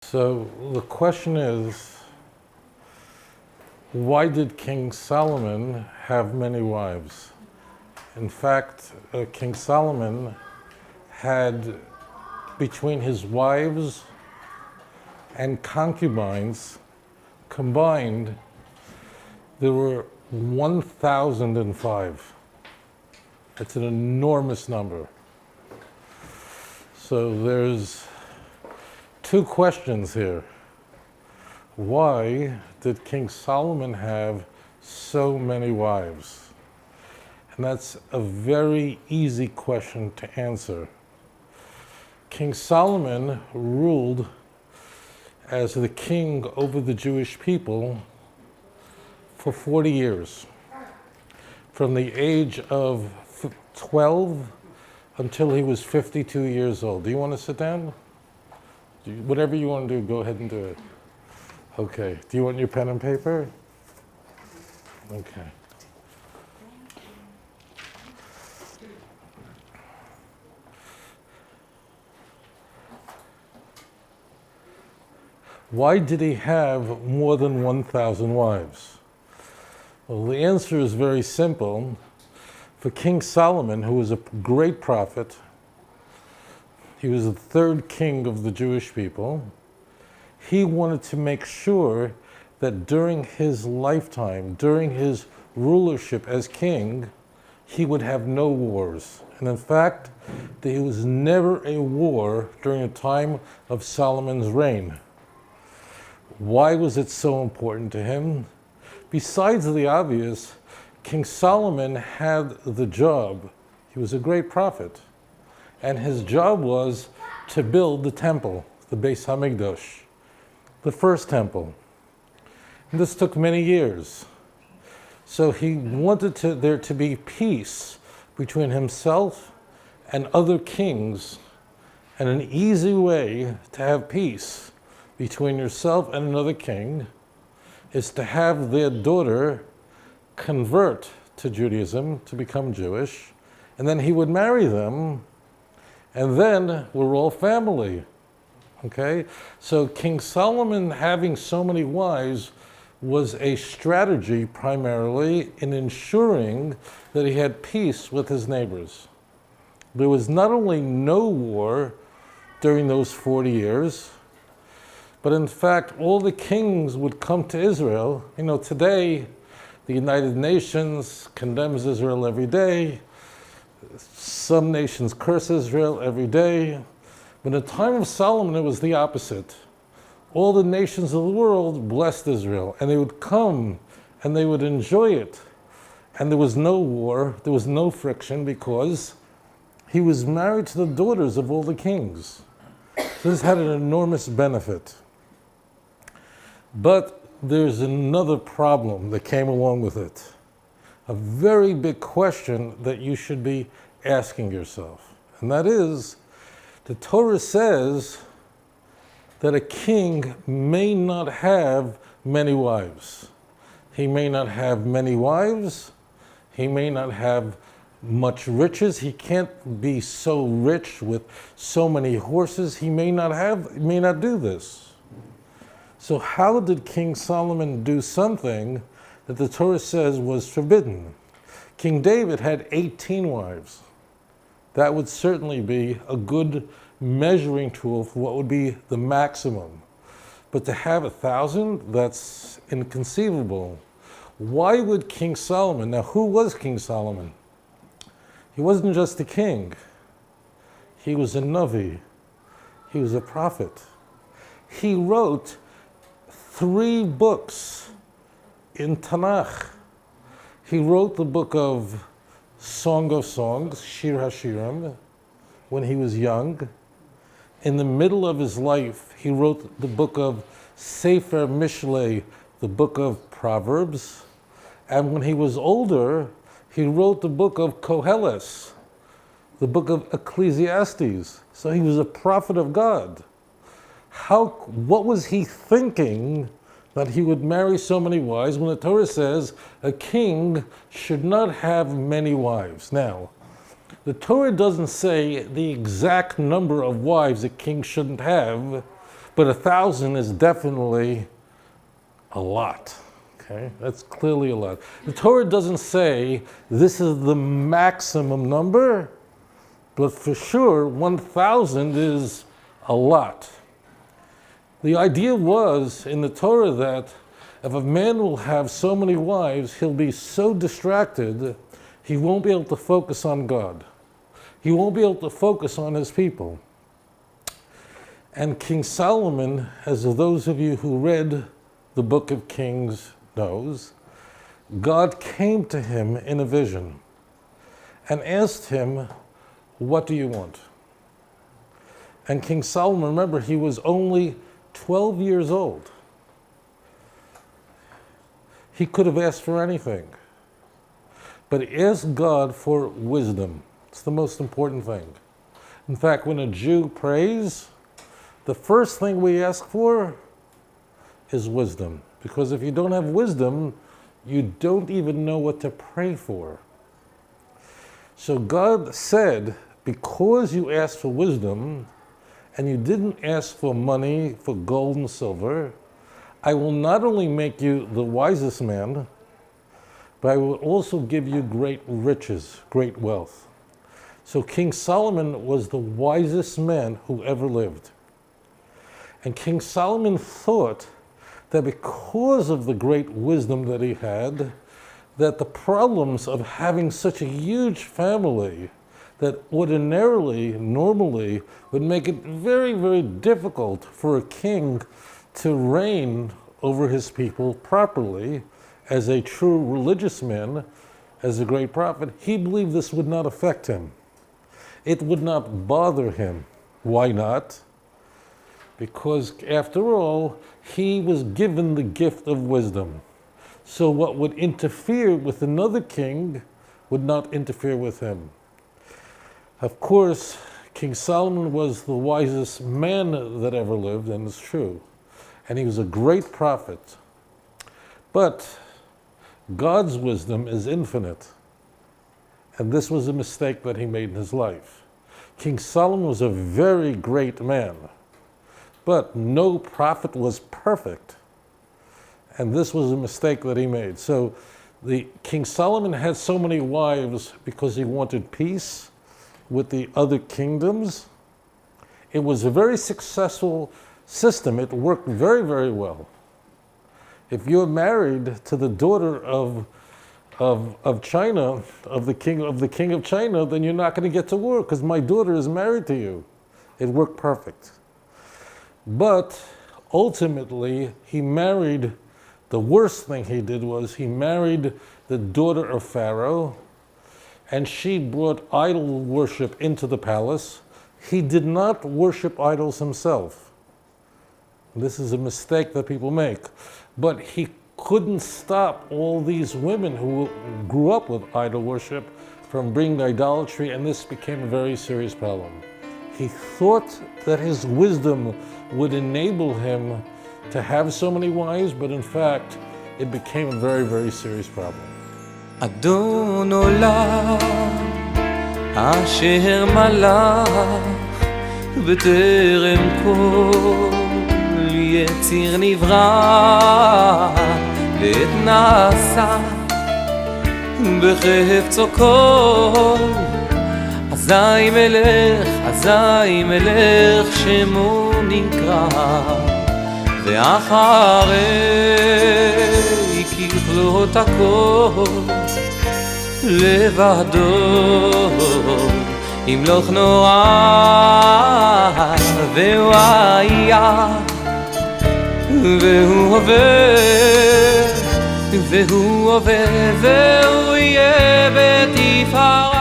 So the question is, why did King Solomon have many wives? In fact, King Solomon had, between his wives and concubines combined, there were 1,005. It's an enormous number. So there's two questions here. Why did King Solomon have so many wives? And that's a very easy question to answer. King Solomon ruled as the king over the Jewish people for 40 years, from the age of 12 until he was 52 years old. Do you want to sit down? Whatever you want to do, go ahead and do it. Okay. Do you want your pen and paper? Okay. Why did he have more than 1,000 wives? Well, the answer is very simple. For King Solomon, who was a great prophet, he was the third king of the Jewish people, he wanted to make sure that during his lifetime, during his rulership as king, he would have no wars. And in fact, there was never a war during the time of Solomon's reign. Why was it so important to him? Besides the obvious, King Solomon had the job. He was a great prophet. And his job was to build the temple, the Beis HaMikdash, the first temple. And this took many years. So he wanted there to be peace between himself and other kings. And an easy way to have peace between yourself and another king is to have their daughter convert to Judaism, to become Jewish, and then he would marry them, and then we're all family. Okay? So King Solomon having so many wives was a strategy primarily in ensuring that he had peace with his neighbors. There was not only no war during those 40 years, but in fact, all the kings would come to Israel. You know, today, the United Nations condemns Israel every day. Some nations curse Israel every day. But in the time of Solomon, it was the opposite. All the nations of the world blessed Israel, and they would come and they would enjoy it. And there was no war, there was no friction, because he was married to the daughters of all the kings. So this had an enormous benefit. But there's another problem that came along with it. A very big question that you should be asking yourself. And that is, the Torah says that a king may not have many wives. He may not have many wives. He may not have much riches. He can't be so rich with so many horses. He may not do this. So how did King Solomon do something that the Torah says was forbidden? King David had 18 wives. That would certainly be a good measuring tool for what would be the maximum. But to have 1,000, that's inconceivable. Why would King Solomon, now who was King Solomon? He wasn't just a king. He was a Navi. He was a prophet. He wrote 3 books in Tanakh. He wrote the book of Song of Songs, Shir HaShirim, when he was young. In the middle of his life, he wrote the book of Sefer Mishlei, the book of Proverbs. And when he was older, he wrote the book of Koheles, the book of Ecclesiastes. So he was a prophet of God. What was he thinking that he would marry so many wives when the Torah says a king should not have many wives? Now, the Torah doesn't say the exact number of wives a king shouldn't have, But 1,000 is definitely a lot. Okay? That's clearly a lot. The Torah doesn't say this is the maximum number, but for sure 1,000 is a lot. The idea was in the Torah that if a man will have so many wives, he'll be so distracted, he won't be able to focus on God. He won't be able to focus on his people. And King Solomon, as those of you who read the book of Kings knows, God came to him in a vision and asked him, "What do you want?" And King Solomon, remember, he was only 12 years old. He could have asked for anything. But he asked God for wisdom. It's the most important thing. In fact, when a Jew prays, the first thing we ask for is wisdom. Because if you don't have wisdom, you don't even know what to pray for. So God said, because you asked for wisdom, and you didn't ask for money, for gold and silver, I will not only make you the wisest man, but I will also give you great riches, great wealth. So King Solomon was the wisest man who ever lived. And King Solomon thought that because of the great wisdom that he had, that the problems of having such a huge family that ordinarily, normally, would make it very, very difficult for a king to reign over his people properly as a true religious man, as a great prophet. He believed this would not affect him. It would not bother him. Why not? Because after all, he was given the gift of wisdom. So what would interfere with another king would not interfere with him. Of course, King Solomon was the wisest man that ever lived, and it's true. And he was a great prophet. But God's wisdom is infinite. And this was a mistake that he made in his life. King Solomon was a very great man. But no prophet was perfect. And this was a mistake that he made. So King Solomon had so many wives because he wanted peace with the other kingdoms. It was a very successful system. It worked very, very well. If you're married to the daughter of China, of the king of China, then you're not going to get to war because my daughter is married to you. It worked perfect. But ultimately, he married, the worst thing he did was he married the daughter of Pharaoh, and she brought idol worship into the palace. He did not worship idols himself. This is a mistake that people make. But he couldn't stop all these women who grew up with idol worship from bringing idolatry, and this became a very serious problem. He thought that his wisdom would enable him to have so many wives, but in fact, it became a very, very serious problem. אדון עולם אשר מלך בטרם כל יציר נברא לעת נעשה בחפצו כל אזי מלך שמו נקרא ואחרי ככלות הכל לבדו ימלוך נורא והוא היה והוא עובר והוא יהיה בתפארה